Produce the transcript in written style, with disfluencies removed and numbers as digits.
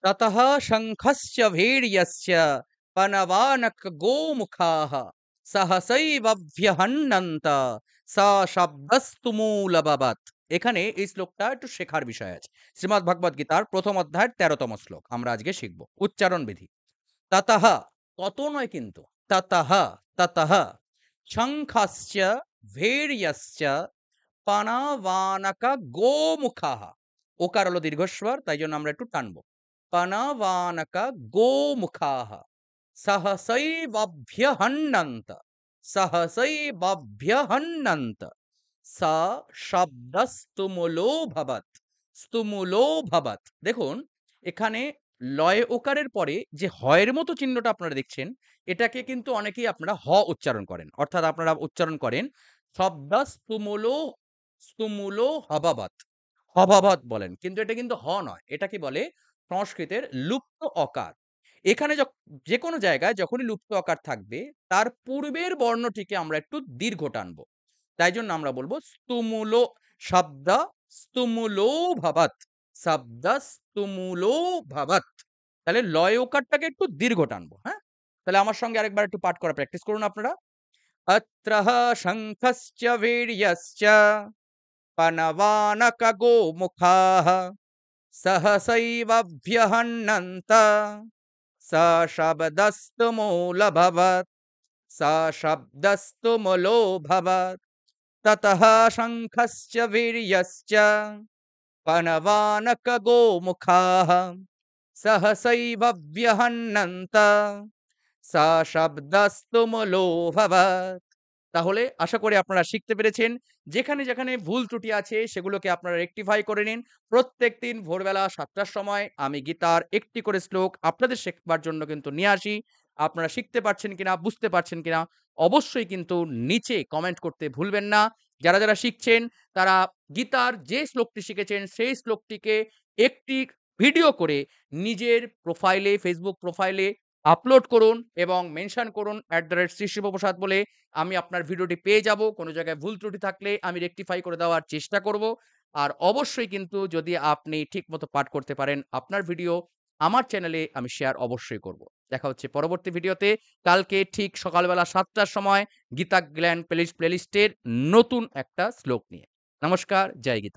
ततः शङ्खश्च भीर्यश्च पनवानक गोमुखाः सहसैवभ्यहन्नन्त सा শব্দস্তু মূলবৎ। এখানে এই শ্লোকটা একটু শেখার বিষয় আছে। শ্রীমদ্ ভগবদ গীতার প্রথম অধ্যায়ের ১৩তম শ্লোক আমরা আজকে শিখব। উচ্চারণ বিধি। ততঃ, কত নয় কিন্তু, ততঃ ততঃ শঙ্খশ্চ ভীর্যশ্চ পানাবানক গোমুখাः। ওকার হলো দীর্ঘস্বর, তাই জন্য আমরা একটু টানবো। পানাবানক গোমুখাः सहसैवभ्यहन्नन्त सहसैवभ्यहन्नन्त सा শব্দস্তুমুলো ভবৎ। স্তুমুলো ভবৎ। দেখুন এখানে লয় ওকারের পরে যে হয়ের মতো চিহ্নটা আপনারা দেখছেন, এটাকে কিন্তু অনেকেই আপনারা হ উচ্চারণ করেন। অর্থাৎ আপনারা উচ্চারণ করেন শব্দস্তুমুলো স্তুমুলো হববৎ। হববৎ বলেন। কিন্তু এটা কিন্তু হ নয়। এটা কি বলে? সংস্কৃতের লুপ্ত অকার। এখানে যেকোনো জায়গায় যখনই লুপ্ত আকার থাকবে, তার পূর্বের বর্ণটিকে আমরা একটু দীর্ঘ টানবো। তাই জন্য আমরা বলবো স্তুমুলো শব্দ স্তুমুলো ভবৎ। শব্দ স্তুমুলো ভবৎ। তাহলে লয় ওকারটাকে একটু দীর্ঘ টানবো, হ্যাঁ? তাহলে আমার সঙ্গে আরেকবার একটু পাঠ করা প্র্যাকটিস করুন আপনারা। অত্রঃ শঙ্খশ্চ বীর্যশ্চ পনবানক গোমুখাः सहसैवभ्यहन्नन्त स शब्दस्तु मूलभवत् स शब्दस्तु मूलो भवत् ततः शङ्खश्च वीर्यश्च पनवानक गोमुखाः सहसैवभ्यहन्नन्त स शब्दस्तु मूलो भवत्। তাহলে আশা করি আপনারা শিখতে পেরেছেন। যেখানে, যেখানে ভুল ত্রুটি আছে সেগুলোকে আপনারা রেকটিফাই করে নিন। প্রত্যেকদিন ভোরবেলা ৭ টার সময় আমি গীতার একটি করে শ্লোক আপনাদের শেখাবার জন্য কিন্তু নিয়ে আসি। আপনারা শিখতে পারছেন কিনা, বুঝতে পারছেন কিনা অবশ্যই কিন্তু নিচে কমেন্ট করতে ভুলবেন না। যারা, যারা শিখছেন তারা গীতার যে শ্লোকটি শিখেছেন সেই শ্লোকটিকে একটি ভিডিও করে নিজের প্রোফাইলে, ফেসবুক প্রোফাইলে আপলোড করুন এবং মেনশন করুন @শ্রী শিবপ্রসাদ বলে। আমি আপনার ভিডিওটি পেয়ে যাব। কোনো জায়গায় ভুল ত্রুটি থাকলে আমি রেকটিফাই করে দেওয়ার চেষ্টা করব। আর অবশ্যই কিন্তু যদি আপনি ঠিকমতো পাঠ করতে পারেন, আপনার ভিডিও আমার চ্যানেলে আমি শেয়ার অবশ্যই করব। দেখা হচ্ছে পরবর্তী ভিডিওতে। কালকে ঠিক সকালবেলা ৭ টার সময় গীতা জ্ঞান প্লেলিস্টের নতুন একটা শ্লোক নিয়ে। নমস্কার, জয় গীতা।